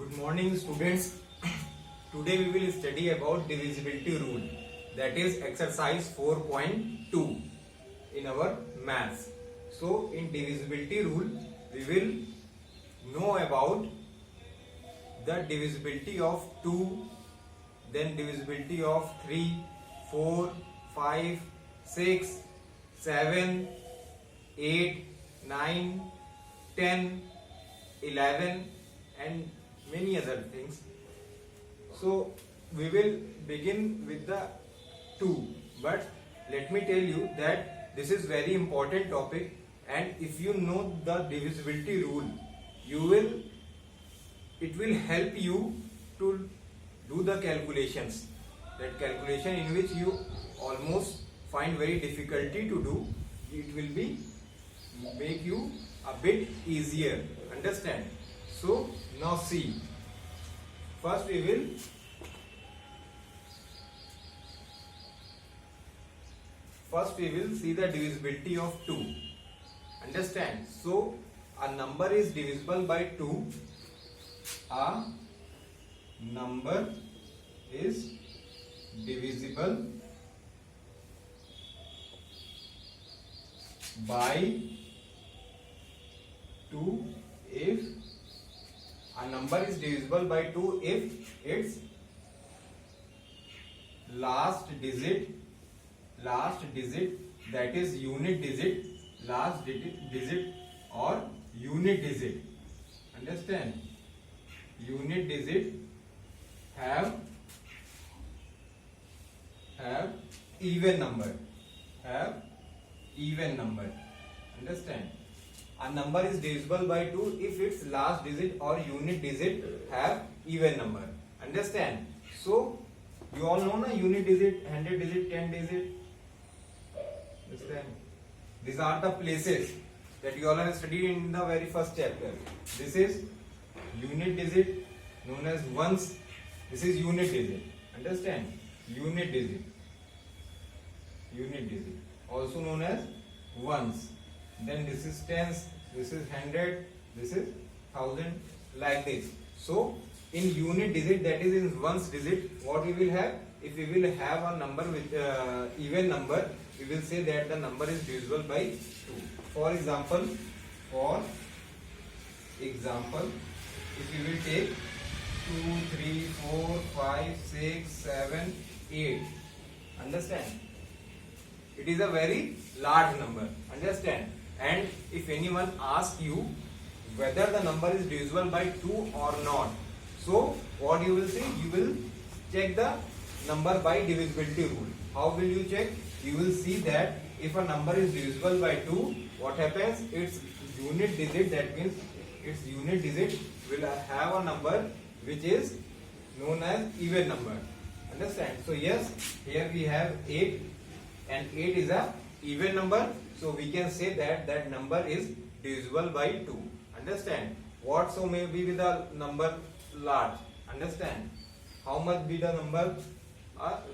Good morning, students. Today we will study about divisibility rule, that is exercise 4.2 in our maths. So in divisibility rule we will know about the divisibility of 2, then divisibility of 3, 4, 5, 6, 7, 8, 9, 10, 11 and many other things. So we will begin with the 2, but let me tell you that this is very important topic, and if you know the divisibility rule, it will help you to do the calculations, that calculation in which you almost find very difficulty to do. It will be make you a bit easier, understand? So now see, first we will see the divisibility of 2, understand? So a number is divisible by 2. A number is divisible by 2 if a number is divisible by 2 if its last digit, that is unit digit, last digit or unit digit, understand? Unit digit have even number, understand? A number is divisible by 2 if its last digit or unit digit have even number, understand? So you all know na, unit digit, 100 digit, 10 digit, understand? These are the places that you all have studied in the very first chapter. This is unit digit known as ones. This is unit digit, understand? Unit digit also known as ones. Then this is tens, this is 100, this is 1000, like this. So in unit digit, that is in ones digit, what we will have? If we will have a number with even number, we will say that the number is divisible by 2. For example, if we will take 2, 3, 4, 5, 6, 7, 8, understand? It is a very large number, understand? And if anyone asks you whether the number is divisible by 2 or not, so what you will say? You will check the number by divisibility rule. How will you check? You will see that if a number is divisible by 2, what happens? Its unit digit, that means its unit digit will have a number which is known as even number, understand? So yes, here we have 8, and 8 is a even number, so we can say that that number is divisible by 2, understand? What so may be with the number large, understand? How much be the number?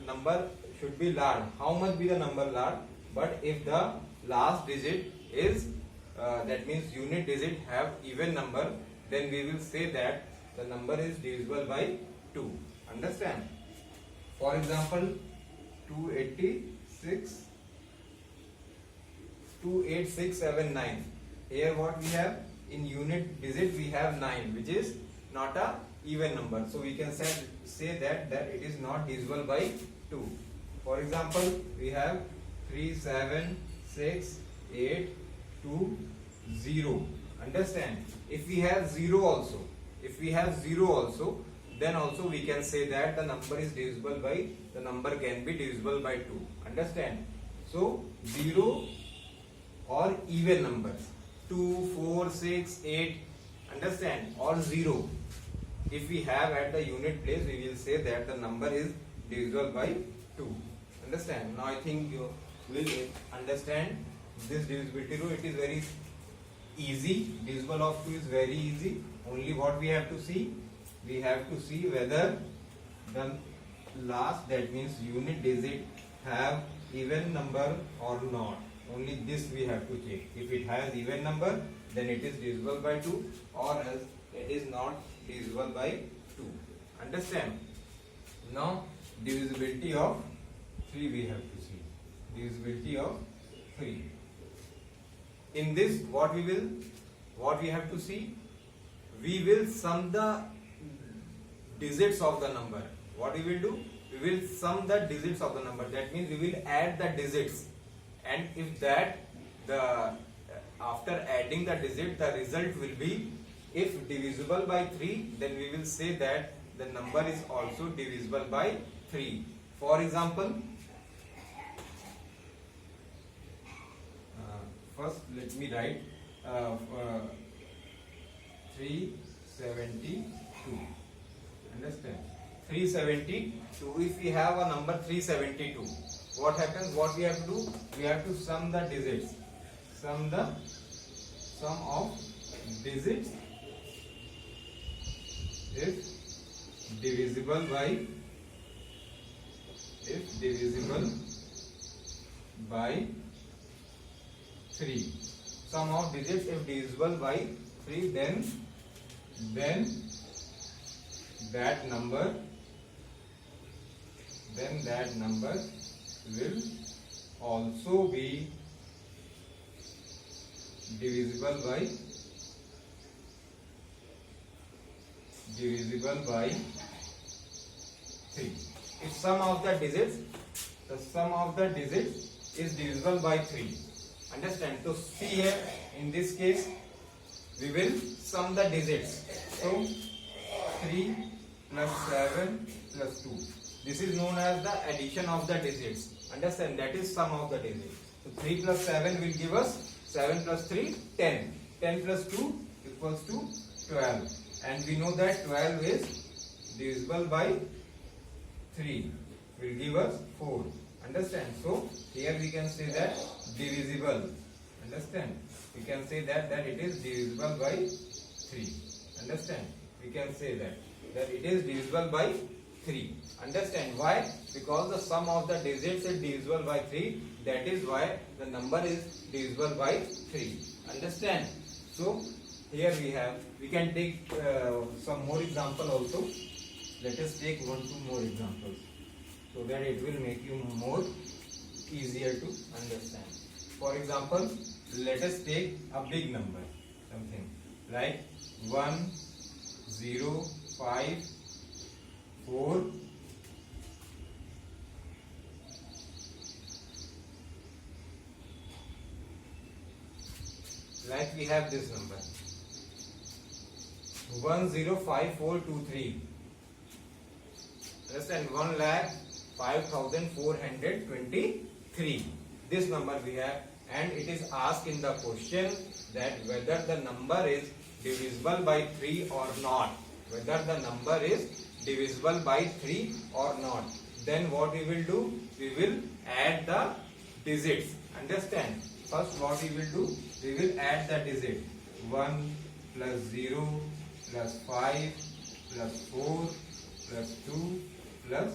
Number should be large. How much be the number large? But if the last digit is that means unit digit have even number, then we will say that the number is divisible by 2, understand? For example, 28679. Here what we have? In unit digit we have 9, which is not a even number, so we can say that it is not divisible by 2. For example, we have 37682, understand? If we have 0 also, then also we can say that the number is divisible by, the number can be divisible by 2, understand? So 0 or even numbers, 2, 4, 6, 8, understand? Or 0, if we have at the unit place, we will say that the number is divisible by 2, understand? Now I think you will understand this divisibility rule. It is very easy. Divisible of 2 is very easy. Only what we have to see? We have to see whether the last, that means unit digit, have even number or not. Only this we have to check. If it has even number, then it is divisible by 2, or else it is not divisible by 2. Understand? Now divisibility of 3 we have to see. Divisibility of 3. In this, what we have to see? We will sum the digits of the number. What we will do? We will sum the digits of the number. That means we will add the digits, and if after adding the digit, the result will be, if divisible by 3, then we will say that the number is also divisible by 3. For example, first let me write 372. Understand? 372. If we have a number 372, what happens? What we have to do? We have to sum the digits. Sum of digits if divisible by 3. Sum of digits if divisible by 3, then that number will also be divisible by 3. If sum of the digits is divisible by 3. Understand? So see here, in this case we will sum the digits. So 3 plus 7 plus 2. This is known as the addition of the digits. Understand? That is sum of the digits. So 3 plus 7 will give us 7 plus 3, 10. 10 plus 2 equals to 12. And we know that 12 is divisible by 3. Will give us 4. Understand? So here we can say that divisible. Understand? We can say that it is divisible by 3. Understand? We can say that it is divisible by 3. Understand? Why? Because the sum of the digits is divisible by 3. That is why the number is divisible by 3. Understand? So here we can take some more example also. Let us take 1-2 more examples, so that it will make you more easier to understand. For example, let us take a big number, something like 1, 0, 5, 4, like we have this number 105423. Understand? 1,05,423. This number we have, and it is asked in the question that whether the number is divisible by 3 or not. Whether the number is divisible by 3 or not. Then what we will do? We will add the digits. Understand? First what we will do? We will add the digit. 1 plus 0 plus 5 plus 4 plus 2 plus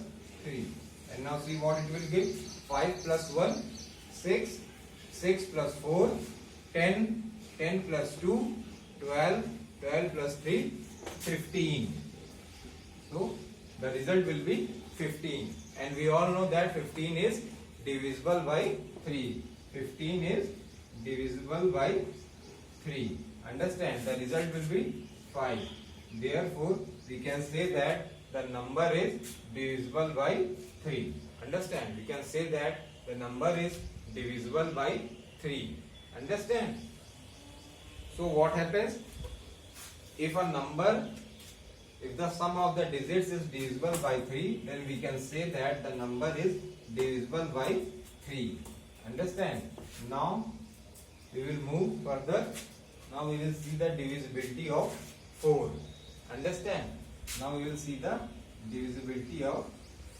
3. And now see what it will give. 5 plus 1, 6. 6 plus 4, 10. 10 plus 2, 12. 12 plus 3, 15. So the result will be 15. And we all know that 15 is divisible by 3. 15 is divisible by 3. Understand? The result will be 5. Therefore, we can say that the number is divisible by 3. Understand? We can say that the number is divisible by 3. Understand? So what happens? If the sum of the digits is divisible by 3, then we can say that the number is divisible by 3. Understand? Now we will move further. Now we will see the divisibility of 4. Understand? Now we will see the divisibility of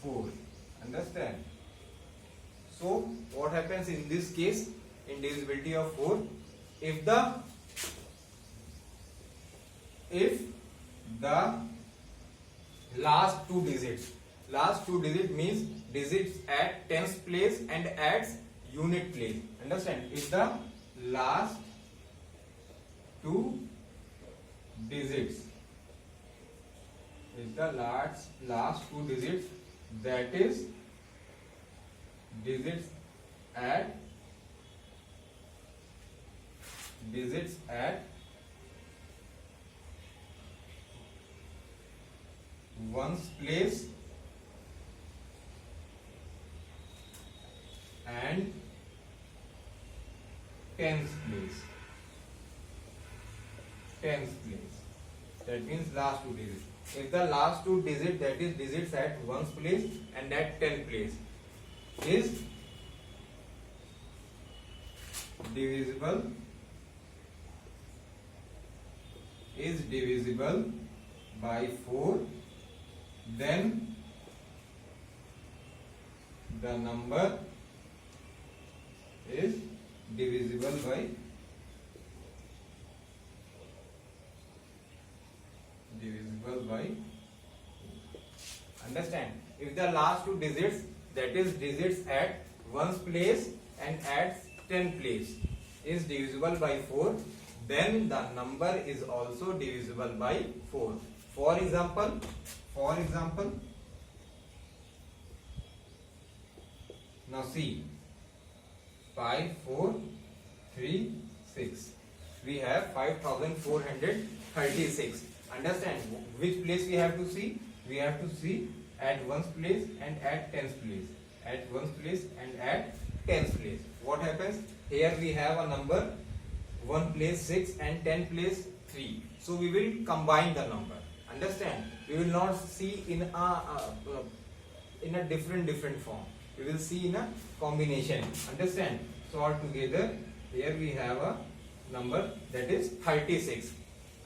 4. Understand? So what happens in this case, in divisibility of 4? If the last two digits means digits at tens place and at unit place. Understand? If the last two digits is the last two digits, that is digits at ones place and tens place. That means last two digits. If the last two digits, that is digits at ones place and at tenth place, is divisible by 4, then the number is divisible by 4. Understand? If the last two digits, that is digits at ones place and at tenth place, is divisible by 4, then the number is also divisible by 4. For example, now see, 5, 4, 3, 6. We have 5436. Understand? Which place we have to see? We have to see at ones place and at tens place. At ones place and at tens place. What happens? Here we have a number 1 place 6 and 10 place 3. So we will combine the number. Understand? We will not see in a different form. We will see in a combination. Understand? So altogether here we have a number that is 36.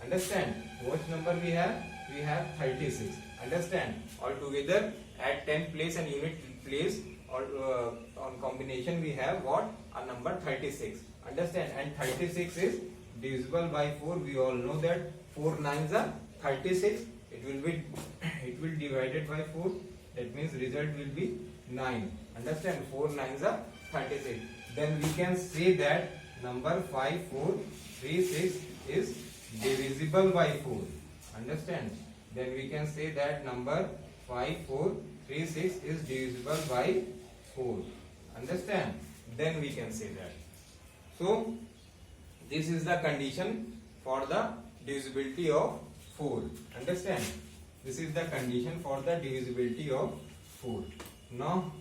Understand? Which number we have? We have 36. Understand? Altogether at 10th place and unit place on combination we have what? A number 36. Understand? And 36 is divisible by 4. We all know that 4 9s are 36. It will divided by 4. That means result will be 9. Understand? 4 9s are 36. Then we can say that number 5436 is divisible by 4. Understand? Then we can say that number 5436 is divisible by 4. Understand? Then we can say that. So this is the condition for the divisibility of 4. Understand? This is the condition for the divisibility of 4. Now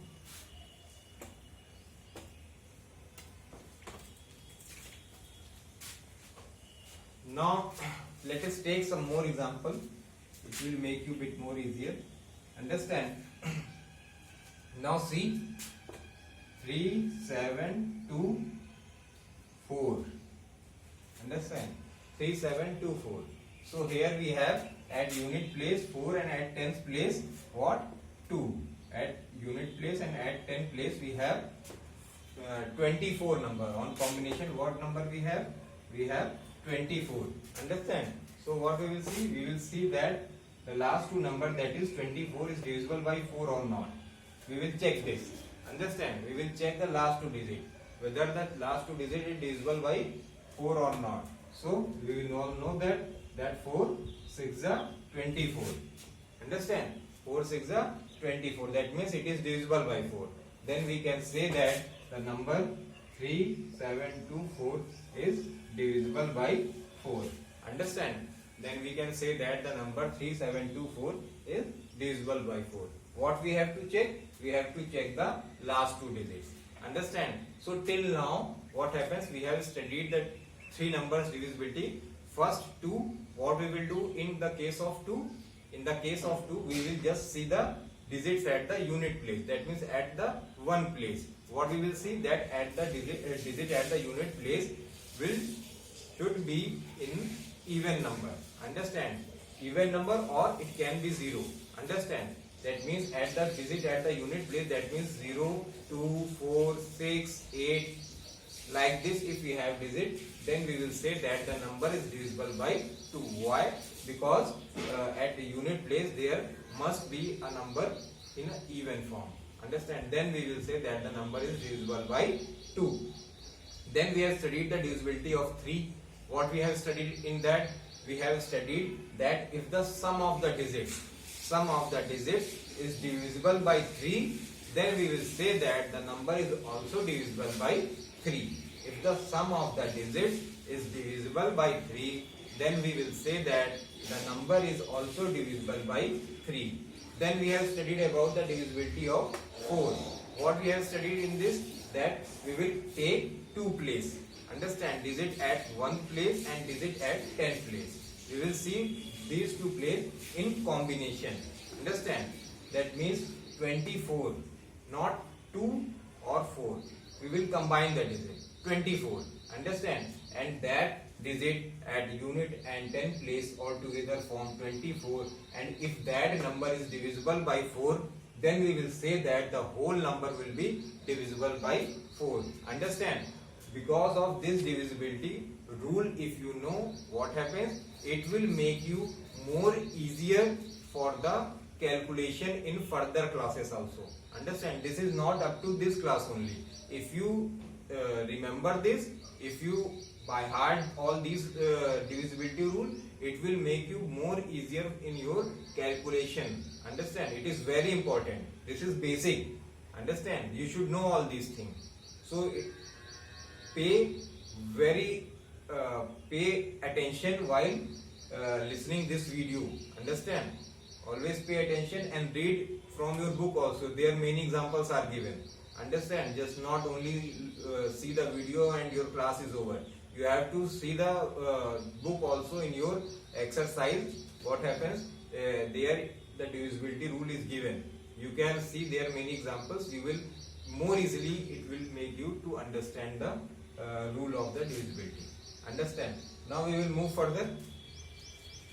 let us take some more example. It will make you a bit more easier. Understand? Now see, 3 7 2 4. Understand? 3 7 2 4. So here we have at unit place 4 and at tenth place what? 2. At unit place and at tenth place we have 24 number. On combination what number we have? We have 24. Understand? So what we will see? We will see that the last two number, that is 24, is divisible by 4 or not. We will check this. Understand? We will check the last two digits, whether the last two digits is divisible by 4 or not. So we will all know that 4 6 are 24. Understand? 4 6 are 24. That means it is divisible by 4. Then we can say that the number 3724 is divisible by 4. Understand? Then we can say that the number 3724 is divisible by 4. What we have to check? We have to check the last two digits. Understand? So till now what happens? We have studied the three numbers divisibility. First two, what we will do in the case of 2? In the case of 2, we will just see the digits at the unit place. That means at the one place. What we will see? That at the digit at the unit place should be in even number. Understand? Even number, or it can be 0. Understand? That means at the digit at the unit place, that means 0, 2, 4, 6, 8. Like this, if we have digit, then we will say that the number is divisible by 2. Why? Because at the unit place there must be a number in an even form. Understand? Then we will say that the number is divisible by 2. Then we have studied the divisibility of 3. what we have studied in that? We have studied that if the sum of the digits is divisible by 3, then we will say that the number is also divisible by 3. If the sum of the digits is divisible by 3, then we will say that the number is also divisible by 3. Then we have studied about the divisibility of 4. What we have studied in this? That we will take 2 place. Understand? Digit at 1 place and digit at 10 place. We will see these 2 place in combination. Understand? That means 24, not 2 or 4. We will combine the digit. 24. Understand? And that digit at unit and 10 place altogether form 24. And if that number is divisible by 4, then we will say that the whole number will be divisible by 4. Understand? Because of this divisibility rule, if you know what happens, it will make you more easier for the calculation in further classes also. Understand? This is not up to this class only. If you remember this, if you by heart all these divisibility rule, it will make you more easier in your calculation. Understand? It is very important. This is basic. Understand? You should know all these things. So pay attention while listening this video. Understand? Always pay attention and read from your book also. There many examples are given. Understand? Just not only see the video and your class is over. You have to see the book also in your exercise. What happens? There the divisibility rule is given. You can see there many examples. You will more easily, it will make you to understand the rule of the divisibility. Understand? Now we will move further.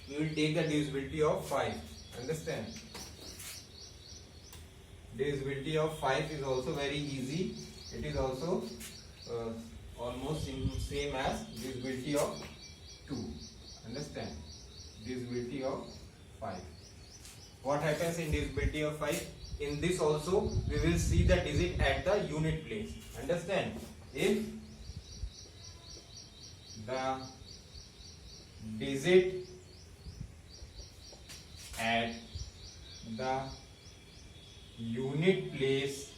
We will take the divisibility of 5. Understand? Divisibility of 5 is also very easy. It is also almost same as divisibility of 2. Understand? Divisibility of 5. What happens in divisibility of 5? In this also we will see the digit at the unit place. Understand? If the digit at the unit place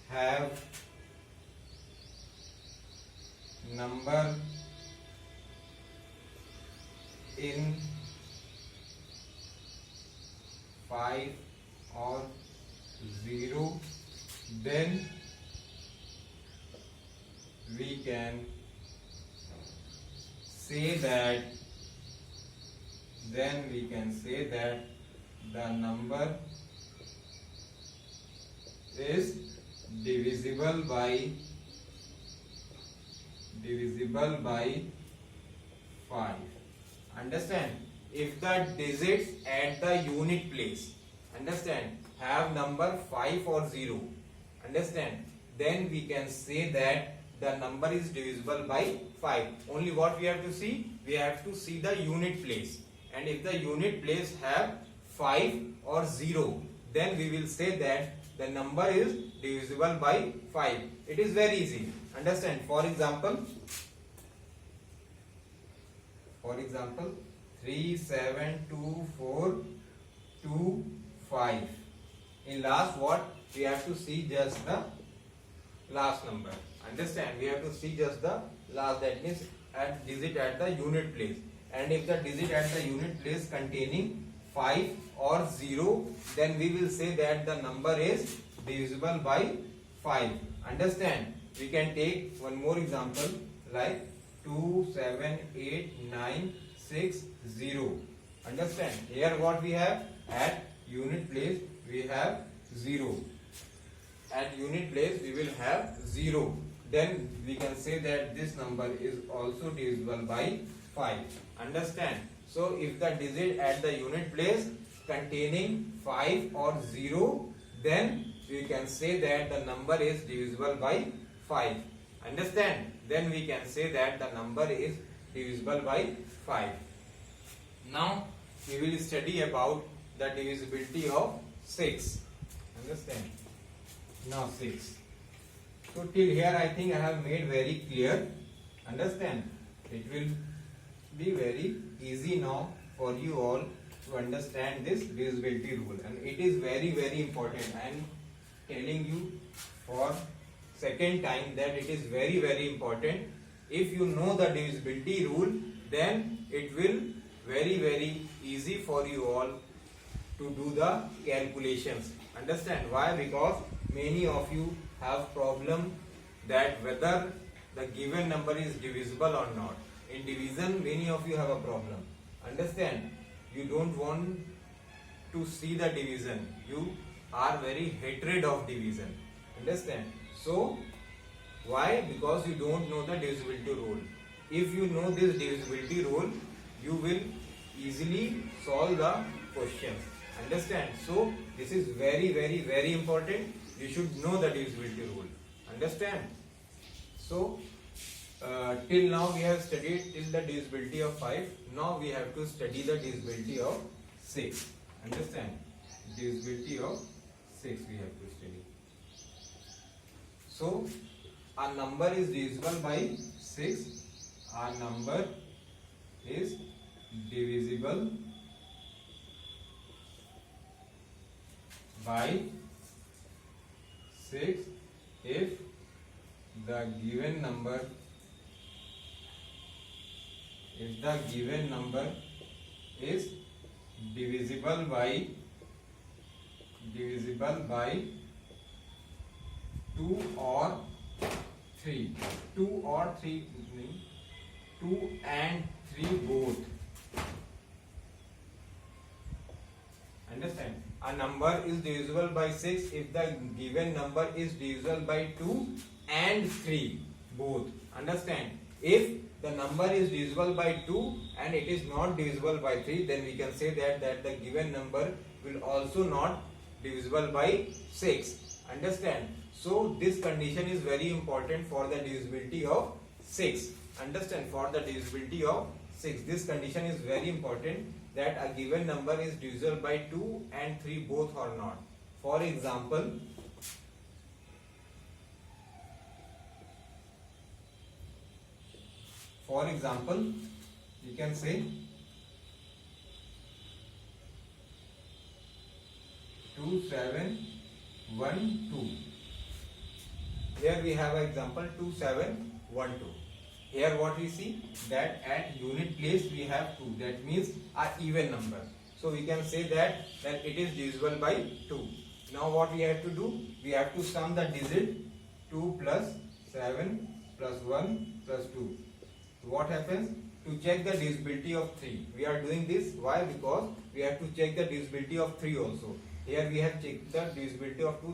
have number in 5 or 0, then we can say that the number is divisible by 5. Understand? If the digits at the unit place, understand, have number 5 or 0, understand, then we can say that the number is divisible by 5. Only what we have to see? We have to see the unit place. And if the unit place have 5 or 0, then we will say that the number is divisible by 5. It is very easy. Understand? For example, 3, 7, 2, 4, 2, 5. In last, what? We have to see just the last number. Understand? We have to see just the last, that means at digit at the unit place. And if the digit at the unit place containing 5 or 0, then we will say that the number is divisible by 5. Understand? We can take one more example like 2, 7, 8, 9, 6, 0. Understand? Here what we have? At unit place we have 0. At unit place we will have 0. Then we can say that this number is also divisible by 5. Understand? So if the digit at the unit place containing 5 or 0, then we can say that the number is divisible by 5. Understand? Then we can say that the number is divisible by 5. Now we will study about the divisibility of 6. Understand? Now 6. So till here I think I have made very clear. Understand? It will be very easy now for you all to understand this divisibility rule, and it is very important. I am telling you for second time that it is very important. If you know the divisibility rule, then it will very easy for you all to do the calculations. Understand why? Because many of you have problem that whether the given number is divisible or not. In division, many of you have a problem. Understand? You don't want to see the division. You are very hatred of division. Understand? So, why? Because you don't know the divisibility rule. If you know this divisibility rule, you will easily solve the questions. Understand? So, this is very important. You should know the divisibility rule. Understand? So, till now we have studied till the divisibility of 5. Now we have to study the divisibility of 6. Understand? Divisibility of 6 we have to study. So, a number is divisible by 6. A number is divisible by 6 if the given number is divisible by 2 or 3. 2 or 3 means 2 and 3 both. Understand? A number is divisible by 6 if the given number is divisible by 2 and 3 both. Understand? If the number is divisible by 2 and it is not divisible by 3, then we can say that the given number will also not divisible by 6. Understand? So this condition is very important for the divisibility of 6. Understand? For the divisibility of 6, this condition is very important, that a given number is divisible by 2 and 3 both or not. For example, you can say 2712. Here we have an example 2712. Here what we see, that at unit place we have 2. That means a even number. So we can say that it is divisible by 2. Now what we have to do? We have to sum the digit 2 plus 7 plus 1 plus 2. So what happens? To check the divisibility of 3. We are doing this. Why? Because we have to check the divisibility of 3 also. Here we have checked the divisibility of 2.